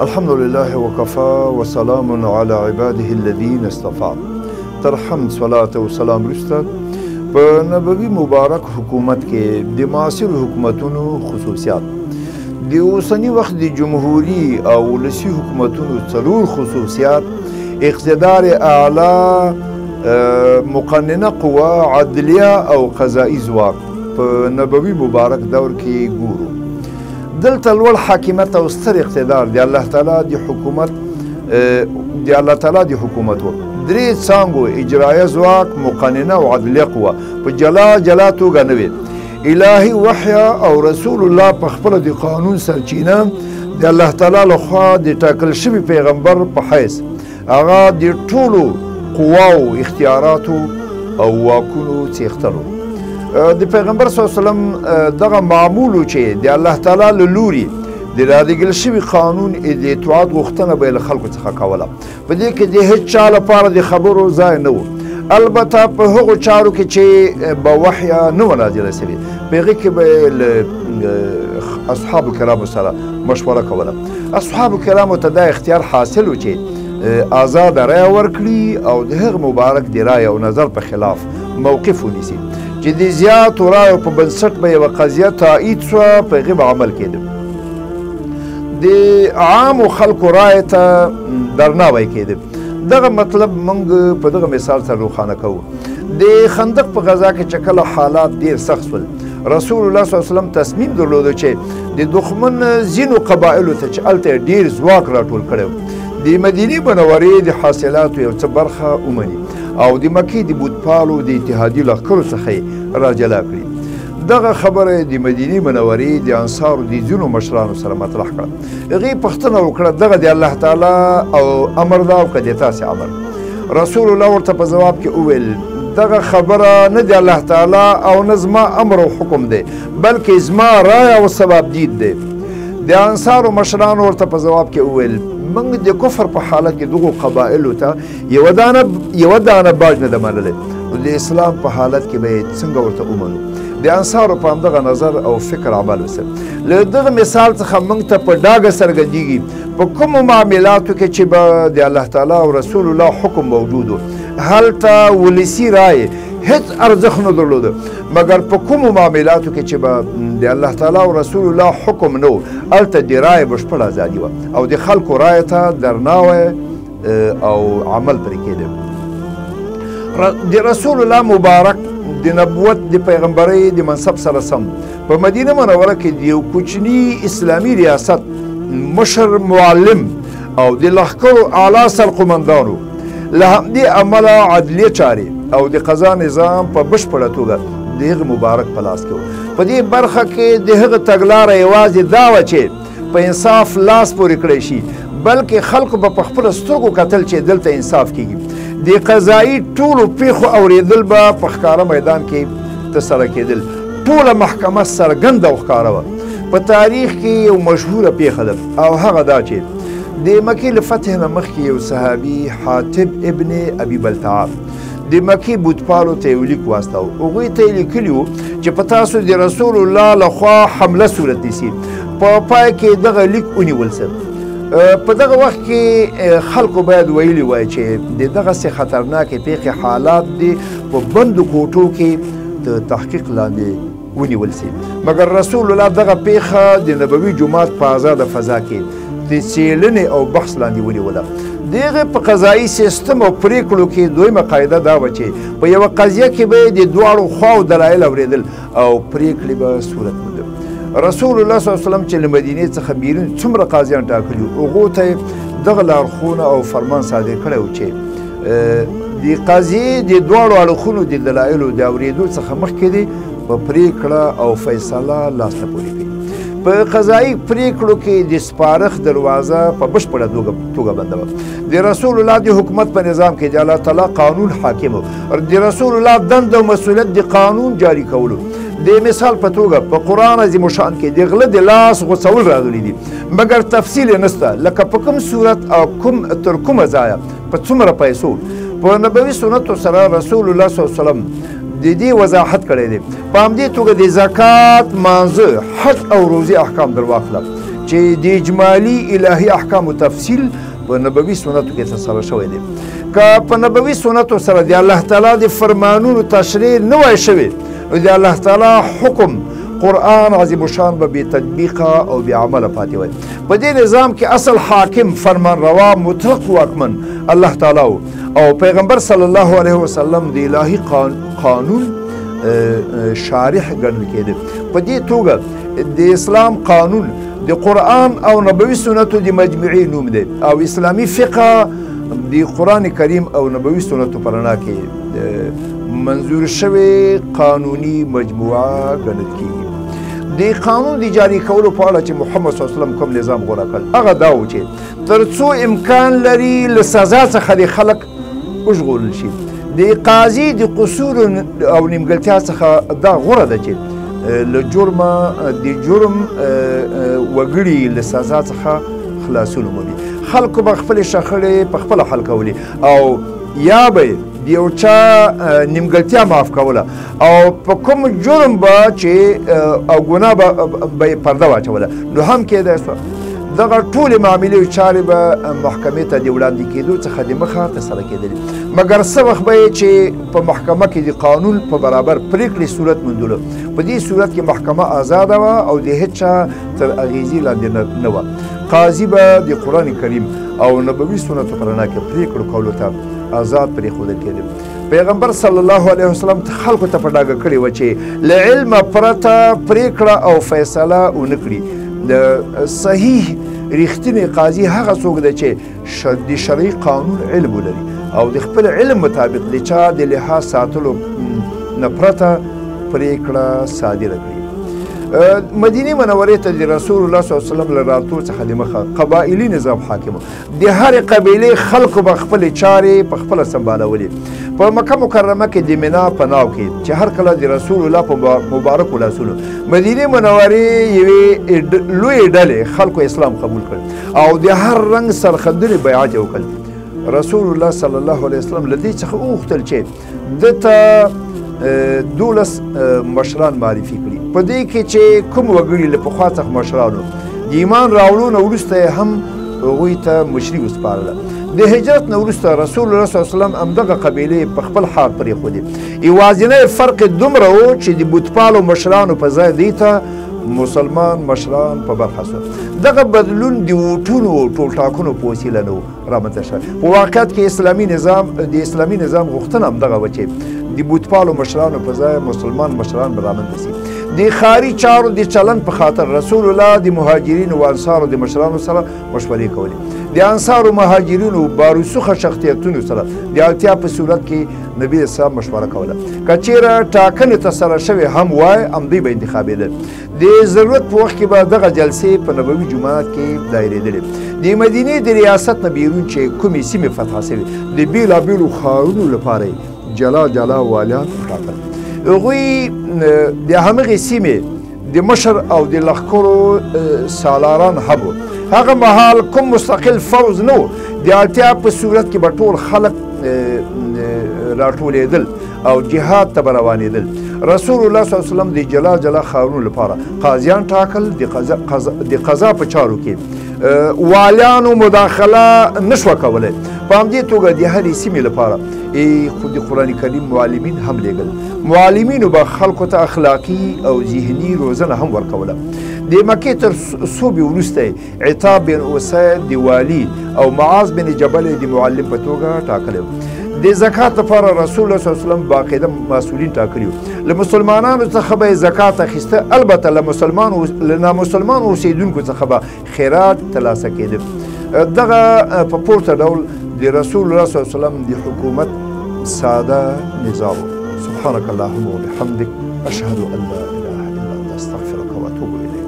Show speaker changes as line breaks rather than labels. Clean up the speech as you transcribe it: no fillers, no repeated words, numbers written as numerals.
الحمد لله وكفى وسلام على عباده الذين اصطفى. تر حمد صلاة و سلام رسته په نبوي مبارک حکومت کې د معاصر حکومتونو خصوصیات، د اوسني وخت د جمهوري او ولسي حکومتونو څلور خصوصیات: اقتدار اعلی، مقننه قوه، عدلیه او قضایي ځواک په نبوي مبارک دور کې ګورو. دلته لوړ حاکمیت او ستر اقتدار د الله تعالی د حکومت و. درې څانګو اجرایه ځواک، مقننه او عدلیه قوه په جلا توګه نه وي. الهي وحی او رسول الله په خپله د قانون سرچینه د الله تعالی لخوا د ټاکل شوي پیغمبر په حیث هغه د ټولو قواو، اختیاراتو او واکونو څښتلو. د پیغمبر صلی الله علیه وسلم دغه معمول چې د الله تعالی له لوري د رالېږل شوي قانون د اطاعت غوښتنه به یې له خلکو څخه کوله. په دې کې د هېڅ چا لپاره د خبرو ځای نه و، البته په هغو چارو کې چې به وحی نه وه نازله سوې، په هغې کې به یې له اصحابو کرامو سره مشوره کوله. اصحابو کرامو ته دا اختیار حاصل و چې آزاده رایه ورکړي او د هغه مبارک د رایې او نظر په خلاف موقف ونیسي چې د زیاتو رایو په بنسټ به یوه قضیه تایید سوه، په هغې به عمل کېده. د عامو خلکو رایې ته درناوی کېده. دغه مطلب موږ په دغه مثال سره روښانه کوو. د خندق په غزا کې چې کله حالات ډېر سخت شول، رسول الله صلی الله علیه وسلم تصمیم درلوده چې د دښمن ځینو قبایلو ته چې هلته یې ډېر ځواک راټول کړی و، د مدینې منورې د حاصلاتو یو څه برخه ومني او د مکې د بودپالو د اتحادي لښکرو څخه یې راجلا کړي. دغه خبره د مدینې منورې د انصارو د ځینو مشرانو سره مطرح کړه. هغې پوښتنه وکړه دغه د الله تعالی او امر ده او که د تاسې امر؟ رسول الله ورته په ځواب کې وویل دغه خبره نه د الله تعالی او نه زما امر او حکم دی، بلکې زما رایه او سبابدید دی. د انصارو مشرانو ورته په ځواب کې وویل موږ د کفر په حالت کې دغو قبایلو ته یوه دانه باج نه ده منلی، نو د اسلام په حالت کې به یې څنګه ورته ومنو؟ د انصارو په همدغه نظر او فکر عمل وسه. له دغه مثال څخه موږ ته په ډاګه څرګندېږي په کومو معاملاتو کې چې به د الله تعالی او رسول الله حکم موجود و، هلته ولسي رایې هیڅ ارزښت نه درلوده، مګر په کومو معاملاتو کې چې به د الله تعالی او رسول الله حکم نه و، هلته د رایې بشپړه ازادي وه او د خلکو رایې ته درناوی او عمل پرې کېده. د رسول الله مبارک د نبوت د پیغمبرۍ د منصب سره سم په مدینه منوره کې د یو کوچني اسلامي ریاست مشر، معلم او د لښکرو اعلی سرقمندانو له همدې امله عدلیه چارې او د قضا نظام په بشپړه توګه د هغه مبارک په لاس کې و. په دې برخه کې د هغه تګلاره یوازې دا وه چې په انصاف لاس پورې کړی شي، بلکې خلکو به په خپلو سترګو کتل چې دلته انصاف کېږي. د قضایي ټولو پیښو اورېدل به په ښکاره میدان کې ترسره کېدل. ټوله محکمه څرګنده او ښکاره وه. په تاریخ کې یو مشهوره پیښه ده او هغه دا چې د مکې له فتح نه مخکې یو صحابي حاطب ابن ابي بلتعه د مکې بودپالو ته یو لیک واستاوه. هغوی ته یې لیکلي وو چې په تاسو د رسول الله لخوا حمله صورت نیسي. په پای کې دغه لیک ونیول سه. په دغه وخت کې خلکو باید ویلي وای چې د دغسې خطرناکې پیښې حالات دي په بندو کوټو کې د تحقیق لاندې ونیول سي، مګر رسول الله دغه پیښه د نبوي جومات په آزاده فضا کې د څېړنې او بحث لاندې ونیوله. د هغې په قضایي سیستم او پرېکړو کې دویمه قاعده دا وه چې په یوه قضیه کې به د دواړو خواو دلایل اورېدل او پرېکړې به صورت موندل. رسول الله صلی الله علیه وسلم چې له مدینې څخه بیرون څومره قاضیان ټاکلي وو، هغو ته یې دغه لارښوونه او فرمان صادر کړی و چې د قضیې د دواړو اړخونو د دلایلو د اورېدو څخه مخکې دې په پرېکړه او فیصله لاسته پورې کوي. په قضایي پرېکړو کې د سپارښت دروازه په بشپړه توګه بنده وه. د رسول الله د حکومت په نظام کې د الله تعالی قانون حاکم و. د رسول الله دنده او مسؤلیت د قانون جاري کولو. د مثال په توګه په قرآن عظیم الشان کې د غله د لاس غوڅول راغلي دي، مګر تفصیل یې نشته لکه په کوم صورت او تر کومه ځایه په څومره پیسو. په نبوي سنتو سره رسول الله صلی الله علیه وسلم د دې وضاحت کړی دی. په همدې توګه د زکات، مانځه، حج او روزې احکام در واخله چې د اجمالي الهي احکامو تفصیل په نبوي سنتو کې ترسره شوی دی. که په نبوي سنتو سره د الله تعالی د فرمانونو تشریح نه وای شوې نو د الله تعالی حکم قرآن عظیم الشان به بې تطبیقه او بې عمله پاتې وای. په دې نظام کې اصل حاکم فرمان روا مطلق واکمن الله تعالی او پیغمبر صلی الله علیه وسلم د الهي قانون شارح ګڼل کېده. په دې توګه د اسلام قانون د قرآن او نبوي سنتو د مجموعي نوم دی او اسلامي فقه د قرآن کریم او نبوي سنتو په رڼا کې منظور شوی قانوني مجموعه ګڼل کېږي. د قانون د جاري کولو په اړه چې محمد صلی الله علیه وسلم کوم نظام غوره کړ هغه دا و چې تر څو امکان لري له سزا څخه د خلک وژغورل شي. د قاضي د قصور او نیمګړتیا څخه دا غوره ده چې له جرمه د جرم وګړي له سزا څخه خلاصون ومومي. خلکو به خپلې شخړې په خپله حل کولې او یا به د یو چا نیمګړتیا معاف کوله او په کوم جرم به چې او ګناه به یې پرده واچوله نو هم کېدای سوه دغه ټولې معاملې او چارې به محکمې ته د وړاندې کېدو څخه د مخه ترسره کېدلې مګر څه وخت به یې چې په محکمه کې د قانون په برابر پرېکړې صورت موندلو په دې صورت کې محکمه آزاده وه او د هېڅ چا تر اغېزې لاندې نه وه. قاضي به د قرآن کریم او نبوي سنتو په رڼا کې پرېکړو کولو ته آزاد پرېښودل کېده. پیغمبر صلی الله علیه وسلم خلکو ته په ډاګه کړې وه چې له علمه پرته پرېکړه او فیصله ونه کړي. د صحیح ریښتینی قاضي هغه څوک دی چې د شرعي قانون علم ولري او د خپل علم مطابق د چا د لحاظ ساتلو نه پرته پرېکړه صادره کړي. مدینې منورې ته د رسول الله صلی الله علیه وسلم له راتلو څخه دمخه قبایلي نظام حاکم و. د هرې قبیلې خلکو به خپلې چارې په خپله سمبالولې. په مکه مکرمه کې د منا په ناو کې چې هر کله د رسول الله په مبارکو لاسونو مدینې منورې یوې لویې ډلې خلکو اسلام قبول کړ او د هر رنګ سرښندنې بیعت یې وکړ. رسول الله صلی الله علیه وسلم له دې څخه وغوښتل چې ده ته 12 مشران معرفي کړي. په دې کې چې کوم وګړي له پخوا څخه مشرانو د ایمان راوړو نه وروسته یې هم هغوی ته مشري وسپارله. د هجرت نه وروسته رسول الله صلی الله علیه وسلم همدغه قبیلې په خپل حال پرېښودې. یوازینی فرق دومره و چې د بتپالو مشرانو په ځای دوی ته مسلمان مشران په برخه سو. دغه بدلون د ووټونو او ټولټاکنو په وسیله نه و رامنځته شوی. په واقعیت کې د اسلامي نظام غوښتنه همدغه وه چې د بتپالو مشرانو په ځای مسلمان مشران به رامنځته سي. د ښاري چارو د چلند په خاطر رسول الله د مهاجرینو و انصارو د مشرانو سره مشورې کولې. د انصارو مهاجرینو باروسوخه شخصیتونو سره د اړتیا په صورت کې نبي اسلام مشوره کوله. که چیرې ټاکنې ترسره شوې هم وای همدوی به انتخابېدل. د ضرورت په وخت کې به دغه جلسې په نبوي جومات کې دایرېدلې. د مدینې د ریاست نه بیرون چې کومې سیمې فتح شوې د بېلابېلو ښارونو لپاره یې جلا جلا والیان وټاکل. هغوی د همغې سیمې د مشر او د لښکرو سالاران هم وو. هغه مهال کوم مستقل فوز نه و. د اړتیا په صورت کې به ټول خلک راټولېدل او جهاد ته به روانېدل. رسول الله صلی الله علیه وسلم د جلا جلا ښارونو لپاره قاضیان ټاکل. د قضا په چارو کې والیانو مداخله نشوه کولی. په همدې توګه د هرې سیمې لپاره خو د قرآن کریم معلمین هم لیږل. معلمینو به خلکو ته اخلاقي او ذهني روزنه هم ورکوله. د مکې تر صوبې وروسته عتاب بن اسید د والي او معاذ بن جبل د معلم په توګه ټاکلی. د زکات لپاره رسول الله صلی الله علیه وسلم باقاعده مسؤلین ټاکلي وو. له مسلمانانو څخه به یې زکات اخیسته. البته له نامسلمان اوسېدونکو څخه به خیرات ترلاسه کېده. دغه په پورته ډول د رسول الله صلی الله علیه وسلم د حکومت ساده نظام. سبحانك اللهم وبحمدك اشهد ان لا اله الا انت استغفرك واتوب اليك.